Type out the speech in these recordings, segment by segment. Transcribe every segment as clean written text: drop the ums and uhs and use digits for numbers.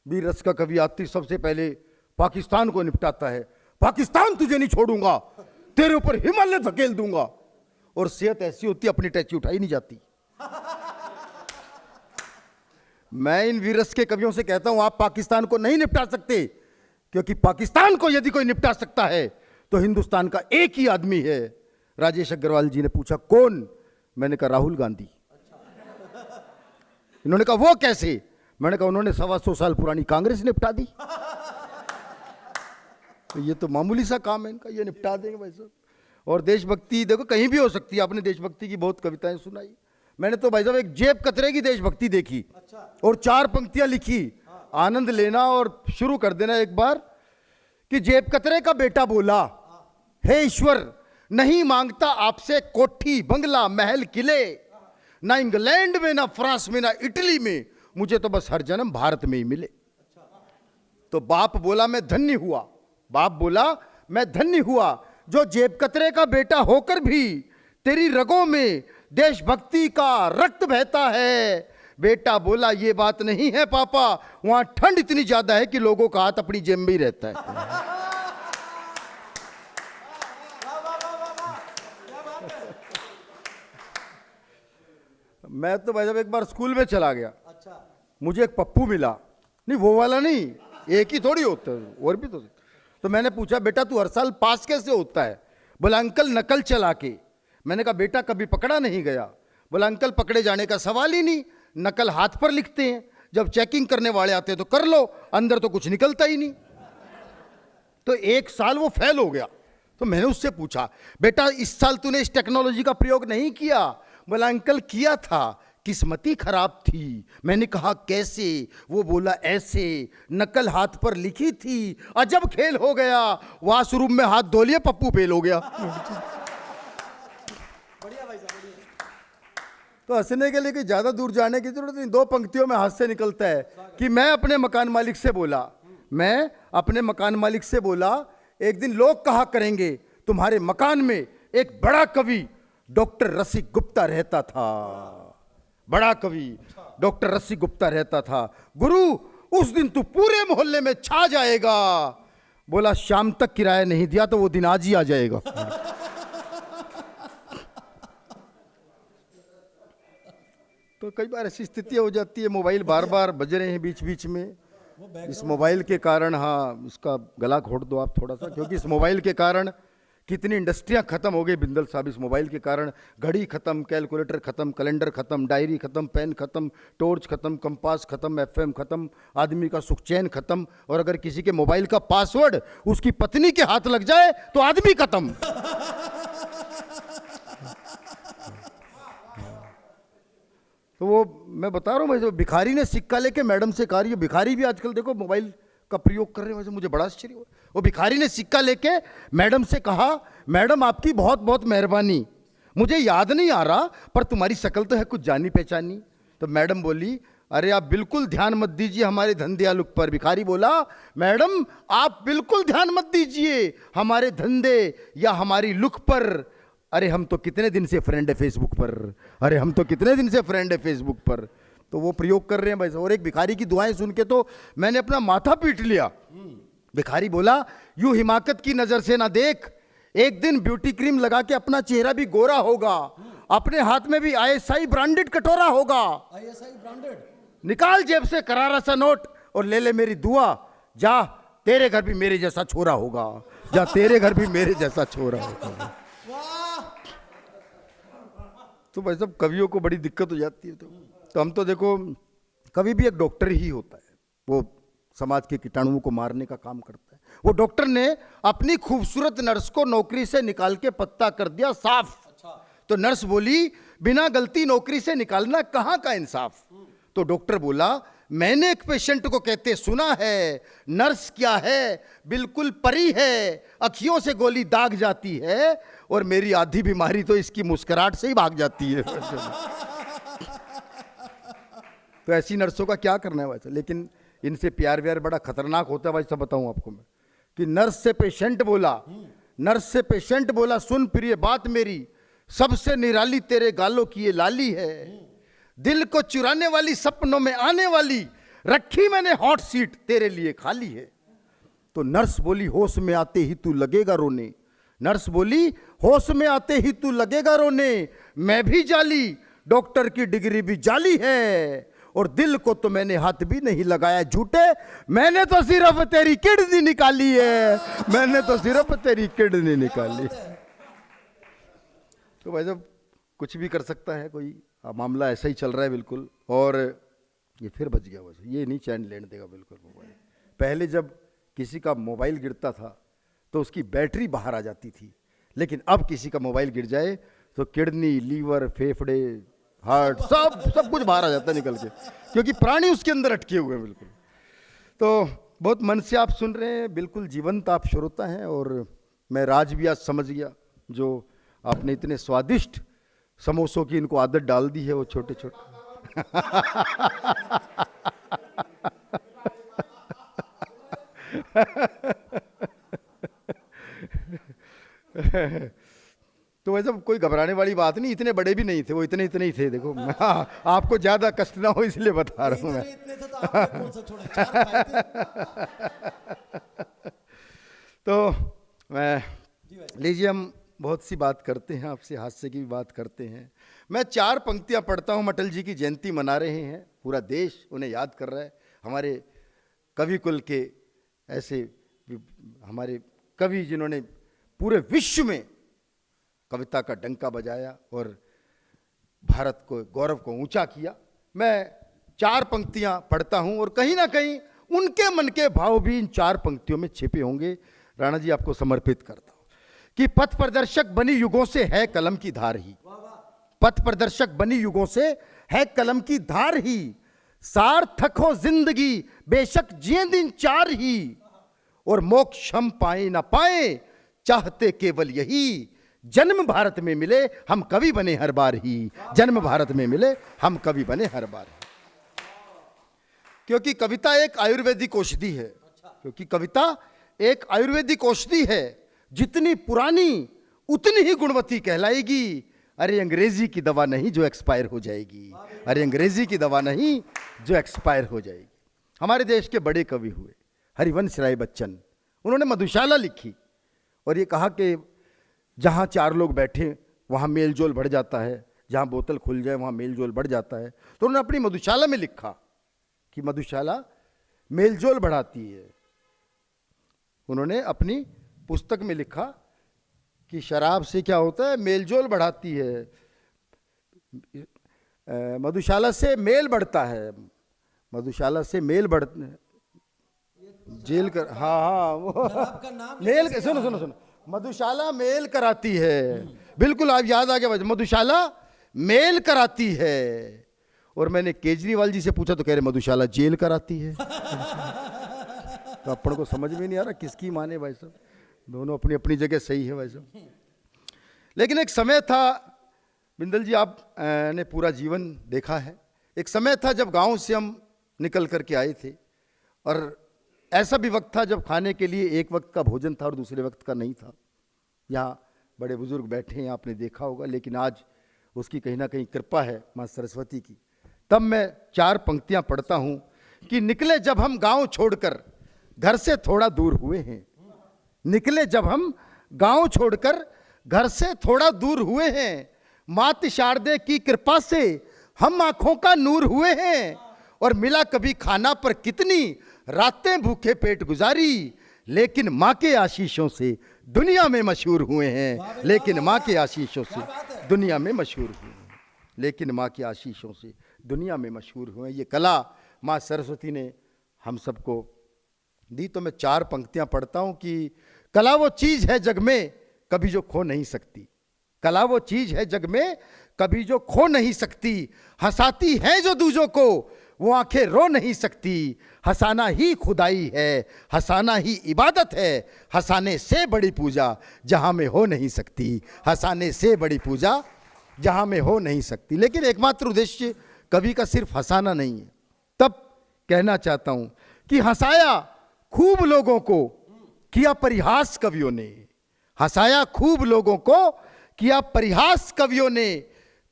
वीर रस का कवि आती सबसे पहले पाकिस्तान को निपटाता है। पाकिस्तान तुझे नहीं छोड़ूंगा, तेरे ऊपर हिमालय धकेल दूंगा। और सेहत ऐसी होती अपनी टैची उठाई नहीं जाती। मैं इन वीर रस के कवियों से कहता हूं आप पाकिस्तान को नहीं निपटा सकते, क्योंकि पाकिस्तान को यदि कोई निपटा सकता है तो हिंदुस्तान का एक ही आदमी है। राजेश अग्रवाल जी ने पूछा कौन? मैंने कहा राहुल गांधी। इन्होंने कहा वो कैसे? मैंने कहा उन्होंने 125 साल पुरानी कांग्रेस निपटा दी। तो ये तो मामूली सा काम है इनका, ये निपटा देंगे भाई साहब। और देशभक्ति देखो कहीं भी हो सकती है। आपने देशभक्ति की बहुत कविताएं सुनाई, मैंने तो भाई साहब एक जेब कतरे की देशभक्ति देखी और 4 पंक्तियां लिखी। आनंद लेना और शुरू कर देना एक बार कि जेब कतरे का बेटा बोला, हे ईश्वर नहीं मांगता आपसे कोठी बंगला महल किले, ना इंग्लैंड में ना फ्रांस में ना इटली में, मुझे तो बस हर जन्म भारत में ही मिले। तो बाप बोला मैं धन्य हुआ, बाप बोला मैं धन्य हुआ जो जेब कतरे का बेटा होकर भी तेरी रगों में देशभक्ति का रक्त बहता है। बेटा बोला ये बात नहीं है पापा, वहां ठंड इतनी ज्यादा है कि लोगों का हाथ अपनी जेब में ही रहता है। मैं तो भाई साहब एक बार स्कूल में चला गया। मुझे एक पप्पू मिला, नहीं वो वाला नहीं, एक ही थोड़ी होता है, और भी तो मैंने पूछा बेटा तू हर साल पास कैसे होता है? बोला अंकल नकल चला के। मैंने कहा बेटा कभी पकड़ा नहीं गया। बोला अंकल पकड़े जाने का सवाल ही नहीं, नकल हाथ पर लिखते हैं, जब चेकिंग करने वाले आते हैं तो कर लो, अंदर तो कुछ निकलता ही नहीं। तो 1 साल वो फेल हो गया। तो मैंने उससे पूछा बेटा इस साल तूने इस टेक्नोलॉजी का प्रयोग नहीं किया? बोला अंकल किया था, किस्मती खराब थी। मैंने कहा कैसे? वो बोला ऐसे, नकल हाथ पर लिखी थी, अजब खेल हो गया, वॉशरूम में हाथ धो लिए पप्पू फेल हो गया। तो हंसने के लिए कि ज्यादा दूर जाने की जरूरत नहीं, 2 पंक्तियों में हास्य निकलता है कि मैं अपने मकान मालिक से बोला, मैं अपने मकान मालिक से बोला एक दिन लोग कहा करेंगे तुम्हारे मकान में एक बड़ा कवि डॉक्टर रसिक गुप्ता रहता था। बड़ा कवि डॉक्टर रसिक गुप्ता रहता था। गुरु उस दिन तू पूरे मोहल्ले में छा जाएगा। बोला शाम तक किराया नहीं दिया तो वो दिन आज ही आ जाएगा। तो कई बार ऐसी स्थिति हो जाती है, मोबाइल बार बार बज रहे हैं बीच बीच में। इस मोबाइल के कारण, हाँ इसका गला घोट दो आप थोड़ा सा, क्योंकि इस मोबाइल के कारण कितनी इंडस्ट्रियां खत्म हो गई बिंदल साहब। इस मोबाइल के कारण घड़ी खत्म, कैलकुलेटर खत्म, कैलेंडर खत्म, डायरी खत्म, पेन खत्म, टॉर्च खत्म, कंपास खत्म, एफएम खत्म, आदमी का सुख चैन खत्म। और अगर किसी के मोबाइल का पासवर्ड उसकी पत्नी के हाथ लग जाए तो आदमी खत्म। तो वो मैं बता रहा हूँ भाई, जो भिखारी ने सिक्का लेके मैडम से कहा, ये भिखारी भी आजकल देखो मोबाइल का प्रयोग कर रहे हैं, मुझे बड़ा आश्चर्य हुआ। वो भिखारी ने सिक्का लेके मैडम से कहा मैडम आपकी बहुत बहुत मेहरबानी, मुझे याद नहीं आ रहा पर तुम्हारी शक्ल तो है कुछ जानी पहचानी। तो मैडम बोली अरे आप बिल्कुल ध्यान मत दीजिए हमारे धंधे लुक पर। भिखारी बोला मैडम आप बिल्कुल ध्यान मत दीजिए हमारे धंधे या हमारी लुक पर। अरे हम तो कितने दिन से फ्रेंड है फेसबुक पर, अरे हम तो कितने दिन से फ्रेंड है फेसबुक पर। तो वो प्रयोग कर रहे हैं भाई। और एक भिखारी की दुआएं सुन के तो मैंने अपना माथा पीट लिया। भिखारी बोला यूं हिमाकत की नजर से ना देख, एक दिन ब्यूटी क्रीम लगा के अपना चेहरा भी गोरा होगा, अपने हाथ में भी आईएसआई ब्रांडेड कटोरा होगा, आईएसआई ब्रांडेड, निकाल जेब से करारा सा नोट और ले ले मेरी दुआ, जा तेरे घर भी मेरे जैसा छोरा होगा, जा तेरे घर भी मेरे जैसा छोरा होगा। तो भाई साहब कवियों को बड़ी दिक्कत हो जाती है। तो हम तो देखो कवि भी एक डॉक्टर ही होता है, वो समाज के कीटाणुओं को मारने का काम करता है। वो डॉक्टर ने अपनी खूबसूरत नर्स को नौकरी से निकाल के पत्ता कर दिया साफ। तो नर्स बोली बिना गलती नौकरी से निकालना कहाँ का इंसाफ। तो डॉक्टर बोला मैंने एक पेशेंट को कहते सुना है, नर्स क्या है बिल्कुल परी है, अखियों से गोली दाग जाती है और मेरी आधी बीमारी तो इसकी मुस्कुराहट से ही भाग जाती है। तो ऐसी नर्सों का क्या करना है वैसे, लेकिन इनसे प्यार व्यार बड़ा खतरनाक होता है भाई। सब बताऊं आपको मैं कि नर्स से पेशेंट बोला, नर्स से पेशेंट बोला सुन प्रिय बात मेरी, सबसे निराली तेरे गालों की ये लाली है, दिल को चुराने वाली, सपनों में आने वाली, रखी मैंने हॉट सीट तेरे लिए खाली है। तो नर्स बोली होश में आते ही तू लगेगा रोने, नर्स बोली होश में आते ही तू लगेगा रोने, मैं भी जाली, डॉक्टर की डिग्री भी जाली है, और दिल को तो मैंने हाथ भी नहीं लगाया झूठे, मैंने तो सिर्फ तेरी किडनी निकाली है, मैंने तो सिर्फ तेरी किडनी निकाली। तो भाई साहब कुछ भी कर सकता है कोई, मामला ऐसा ही चल रहा है बिल्कुल। और ये फिर बच गया, वैसे ये नहीं चैन लेने देगा बिल्कुल मोबाइल। पहले जब किसी का मोबाइल गिरता था तो उसकी बैटरी बाहर आ जाती थी, लेकिन अब किसी का मोबाइल गिर जाए तो किडनी, लीवर, फेफड़े, हार्ट, सब कुछ बाहर आ जाता है निकल के, क्योंकि प्राणी उसके अंदर अटके हुए हैं बिल्कुल। तो बहुत मन से आप सुन रहे हैं, बिल्कुल जीवंत आप श्रोता हैं। और मैं राज भी आज समझ गया, जो आपने इतने स्वादिष्ट समोसों की इनको आदत डाल दी है, वो छोटे छोटे तो वैसे कोई घबराने वाली बात नहीं, इतने बड़े भी नहीं थे वो, इतने इतने ही थे। देखो आपको ज्यादा कष्ट ना हो इसलिए बता रहा हूं मैं। तो मैं लीजिए, हम बहुत सी बात करते हैं आपसे, हास्य की भी बात करते हैं। मैं 4 पंक्तियां पढ़ता हूं। अटल जी की जयंती मना रहे हैं, पूरा देश उन्हें याद कर रहा है। हमारे कवि कुल के ऐसे हमारे कवि जिन्होंने पूरे विश्व में कविता का डंका बजाया और भारत को, गौरव को ऊंचा किया। मैं 4 पंक्तियां पढ़ता हूं और कहीं ना कहीं उनके मन के भाव भी इन 4 पंक्तियों में छिपे होंगे। राणा जी आपको समर्पित करता हूं कि पथ प्रदर्शक बनी युगों से है कलम की धार ही, पथ प्रदर्शक बनी युगों से है कलम की धार ही, सार्थक हो जिंदगी बेशक जिए दिन 4 ही, और मोक्ष हम पाए ना पाए चाहते केवल यही, जन्म भारत में मिले हम कवि बने हर बार ही, जन्म भारत में मिले हम कवि बने हर बार ही। क्योंकि कविता एक आयुर्वेदिक औषधि है, क्योंकि कविता एक आयुर्वेदिक औषधि है, जितनी पुरानी उतनी ही गुणवती कहलाएगी। अरे अंग्रेजी की दवा नहीं जो एक्सपायर हो जाएगी, अरे अंग्रेजी की दवा नहीं जो एक्सपायर हो जाएगी। हमारे देश के बड़े कवि हुए हरिवंश राय बच्चन, उन्होंने मधुशाला लिखी और ये कहा कि जहाँ 4 लोग बैठे वहाँ मेलजोल बढ़ जाता है, जहाँ बोतल खुल जाए वहाँ मेलजोल बढ़ जाता है। तो उन्होंने अपनी मधुशाला में लिखा कि मधुशाला मेलजोल बढ़ाती है। उन्होंने अपनी पुस्तक में लिखा कि शराब से क्या होता है, मेलजोल बढ़ाती है, मधुशाला से मेल बढ़ता है, मधुशाला से मेल बढ़ जेल कर, हाँ वो मेल, सुनो सुनो सुनो, मधुशाला मेल कराती है, बिल्कुल आप याद आ गया, मधुशाला मेल कराती है। और मैंने केजरीवाल जी से पूछा तो कह रहे मधुशाला जेल कराती है। तो अपन को समझ में नहीं आ रहा किसकी माने भाई साहब, दोनों अपनी अपनी जगह सही है भाई साहब। लेकिन एक समय था, बिंदल जी आप ने पूरा जीवन देखा है, एक समय था जब गांव से हम निकल करके आए थे और ऐसा भी वक्त था जब खाने के लिए एक वक्त का भोजन था और दूसरे वक्त का नहीं था। यहाँ बड़े बुजुर्ग बैठे हैं, आपने देखा होगा, लेकिन आज उसकी कहीं ना कहीं कृपा है माँ सरस्वती की। तब मैं 4 पंक्तियां पढ़ता हूं कि निकले जब हम गांव छोड़कर घर से थोड़ा दूर हुए हैं, निकले जब हम गांव छोड़कर घर से थोड़ा दूर हुए हैं, मात शारदे की कृपा से हम आंखों का नूर हुए हैं, और मिला कभी खाना पर कितनी रातें भूखे पेट गुजारी, लेकिन माँ के आशीषों से दुनिया में मशहूर हुए हैं, लेकिन माँ के आशीषों से दुनिया में मशहूर हुए हैं, लेकिन माँ के आशीषों से दुनिया में मशहूर हुए। ये कला माँ सरस्वती ने हम सबको दी। तो मैं 4 पंक्तियां पढ़ता हूं कि कला वो चीज है जग में कभी जो खो नहीं सकती, कला वो चीज है जग में कभी जो खो नहीं सकती, हंसाती है जो दूजों को वो आंखें रो नहीं सकती, हंसाना ही खुदाई है, हंसाना ही इबादत है, हंसाने से बड़ी पूजा जहां में हो नहीं सकती, हंसाने से बड़ी पूजा जहां में हो नहीं सकती। लेकिन एकमात्र उद्देश्य कवि का सिर्फ हंसाना नहीं है। तब कहना चाहता हूं कि हंसाया खूब लोगों को किया परिहास कवियों ने, हंसाया खूब लोगों को किया परिहास कवियों ने,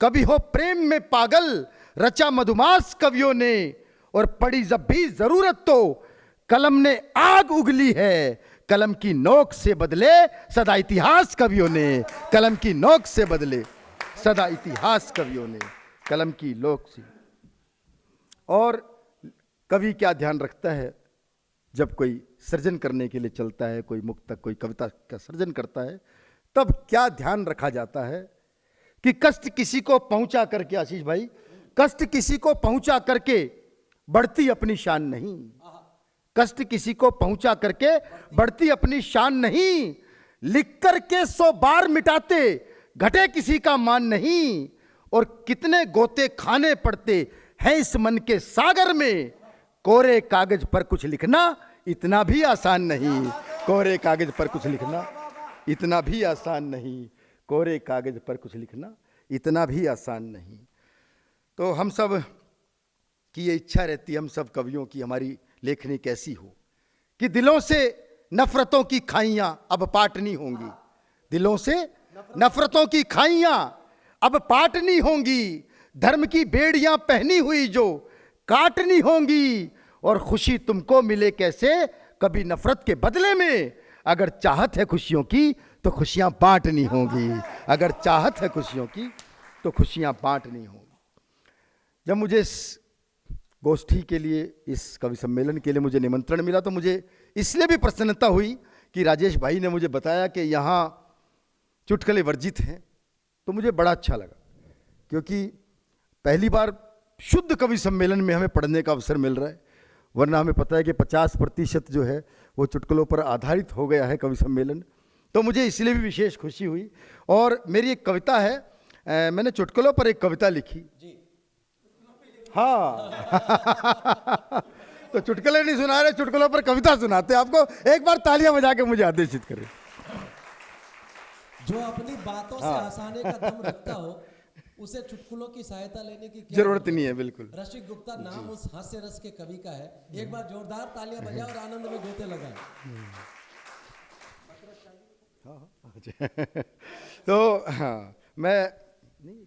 कभी हो प्रेम में पागल रचा मधुमास कवियों ने, और पड़ी जब भी जरूरत तो कलम ने आग उगली है, कलम की नोक से बदले सदा इतिहास कवियों ने, कलम की नोक से बदले सदा इतिहास कवियों ने, कलम की नोक से। और कवि क्या ध्यान रखता है जब कोई सृजन करने के लिए चलता है, कोई मुक्तक कोई कविता का सृजन करता है, तब क्या ध्यान रखा जाता है कि कष्ट किसी को पहुंचा करके, आशीष भाई, कष्ट किसी को पहुंचा करके बढ़ती अपनी शान नहीं, कष्ट किसी को पहुंचा करके बढ़ती अपनी शान नहीं, लिख करके 100 बार मिटाते घटे किसी का मान नहीं, और कितने गोते खाने पड़ते हैं इस मन के सागर में, कोरे कागज पर कुछ लिखना इतना भी आसान नहीं, कोरे कागज पर कुछ लिखना इतना भी आसान नहीं, कोरे कागज पर कुछ लिखना इतना भी आसान नहीं। तो हम सब की ये इच्छा रहती है, हम सब कवियों की, हमारी लेखनी कैसी हो कि दिलों से नफरतों की खाइयां अब पाटनी होंगी, दिलों से नफरतों की खाइयां अब पाटनी होंगी, धर्म की बेड़ियां पहनी हुई जो काटनी होंगी, और खुशी तुमको मिले कैसे कभी नफरत के बदले में, अगर चाहत है खुशियों की तो खुशियां बांटनी होंगी, अगर चाहत है खुशियों की तो खुशियां बांटनी होंगी। जब मुझे इस गोष्ठी के लिए, इस कवि सम्मेलन के लिए मुझे निमंत्रण मिला, तो मुझे इसलिए भी प्रसन्नता हुई कि राजेश भाई ने मुझे बताया कि यहाँ चुटकुले वर्जित हैं, तो मुझे बड़ा अच्छा लगा, क्योंकि पहली बार शुद्ध कवि सम्मेलन में हमें पढ़ने का अवसर मिल रहा है, वरना हमें पता है कि 50% जो है वो चुटकुलों पर आधारित हो गया है कवि सम्मेलन। तो मुझे इसलिए भी विशेष खुशी हुई। और मेरी एक कविता है, मैंने चुटकुलों पर एक कविता लिखी जी। हाँ तो चुटकुले नहीं सुना रहे, चुटकुलों पर कविता सुनाते आपको। एक बार तालियां बजा के मुझे आदेशित करें। जो अपनी बातों से हंसाने का दम रखता हो उसे चुटकुलों की सहायता लेने की जरूरत नहीं है। बिल्कुल। रसिक गुप्ता नाम उस हास्य रस के कवि का है। एक बार जोरदार तालियां बजाओ और आनंद में गोते लगाओ। तो हाँ, मैं नहीं